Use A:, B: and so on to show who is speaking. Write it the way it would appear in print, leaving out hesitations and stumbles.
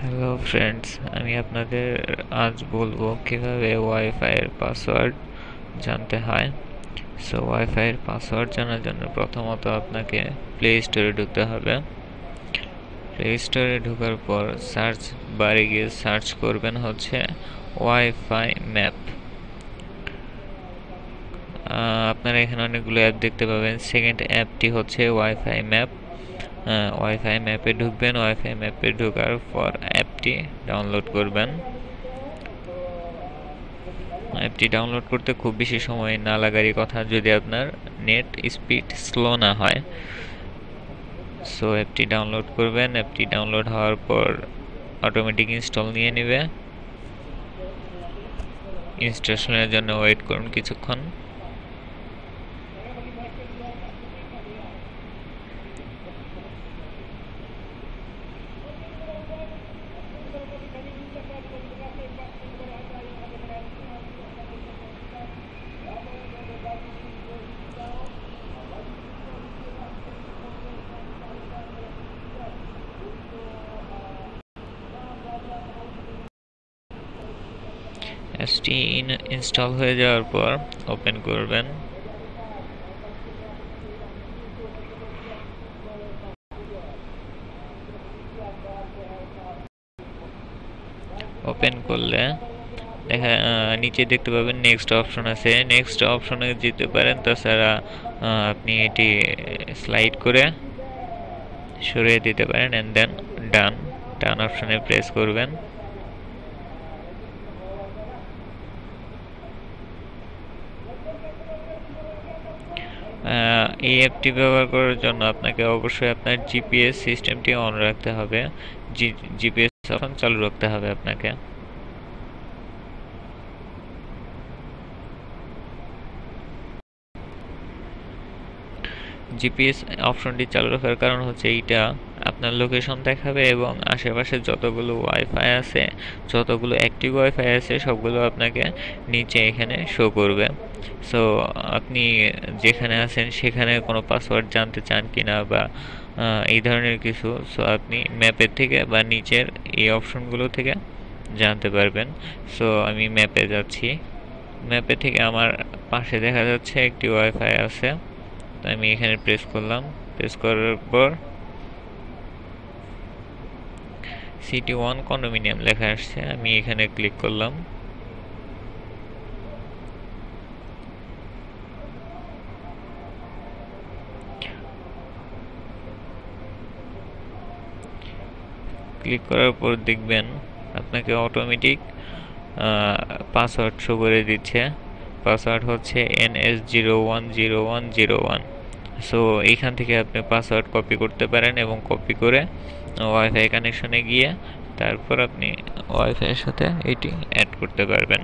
A: Hello friends, আমি আপনাদের আজ বলবো কিভাবে ওয়াইফাইয়ের পাসওয়ার্ড জানতে হয়। সো ওয়াইফাইয়ের পাসওয়ার্ড জানার জন্য প্রথমত আপনাকে প্লে স্টোরে ঢুকতে হবে। প্লে স্টোরে ঢোকার পর সার্চ বারে গিয়ে সার্চ করবেন হচ্ছে ওয়াইফাই ম্যাপ। আপনারা এখানে অনেকগুলো অ্যাপ দেখতে পাবেন। সেকেন্ড অ্যাপটি হচ্ছে ওয়াইফাই ম্যাপ। ওয়াইফাই ম্যাপে ঢুকবেন। ওয়াইফাই ম্যাপে ঢোকার পর অ্যাপটি ডাউনলোড করবেন। অ্যাপটি ডাউনলোড করতে খুব বেশি সময় না লাগারই কথা, যদি আপনার নেট স্পিড স্লো না হয়। সো অ্যাপটি ডাউনলোড করবেন। অ্যাপটি ডাউনলোড হওয়ার পর অটোমেটিক ইনস্টল নিয়ে নেবে। ইনস্টলেশনের জন্য ওয়েট করুন কিছুক্ষণ। অ্যাপটি ইনস্টল হয়ে যাওয়ার পর ওপেন করবেন। ওপেন করলে নিচে দেখতে পাবেন নেক্সট অপশন আছে। নেক্সট অপশনে যেতে পারেন, তাছাড়া আপনি এটি স্লাইড করে সরিয়ে দিতে পারেন এন্ড দেন ডান অপশনে প্রেস করবেন। এই অ্যাপটি ব্যবহার করার জন্য আপনাকে অবশ্যই আপনার জিপিএস সিস্টেমটি অন রাখতে হবে। জিপিএস অপশন চালু রাখতে হবে আপনাকে। জিপিএস অপশনটি চালু রাখার কারণ হচ্ছে এইটা আপনার লোকেশন দেখাবে এবং আশেপাশে যতগুলো ওয়াইফাই আছে, যতগুলো অ্যাক্টিভ ওয়াইফাই আছে, সবগুলো আপনাকে নিচে এখানে শো করবে। সো আপনি যেখানে আছেন সেখানে কোনো পাসওয়ার্ড জানতে চান কিনা বা এই ধরনের কিছু, সো আপনি ম্যাপের থেকে বা নিচের এই অপশনগুলো থেকে জানতে পারবেন। সো আমি ম্যাপে যাচ্ছি। ম্যাপে থেকে আমার পাশে দেখা যাচ্ছে একটি ওয়াইফাই আছে। আমি এখানে প্রেস করলাম। প্রেস করার পর সিটি 1 কন্ডোমিনিয়াম লেখা আসছে, আমি এখানে ক্লিক করলাম। ক্লিক করার পর দেখবেন আপনাকে অটোমেটিক পাসওয়ার্ড শো করে দিচ্ছে। পাসওয়ার্ড হচ্ছে NS010101। সো এইখান থেকে আপনি পাসওয়ার্ড কপি করতে পারেন এবং কপি করে ওয়াইফাই কানেকশনে গিয়ে তারপর আপনি ওয়াইফাইয়ের সাথে এটি অ্যাড করতে পারবেন।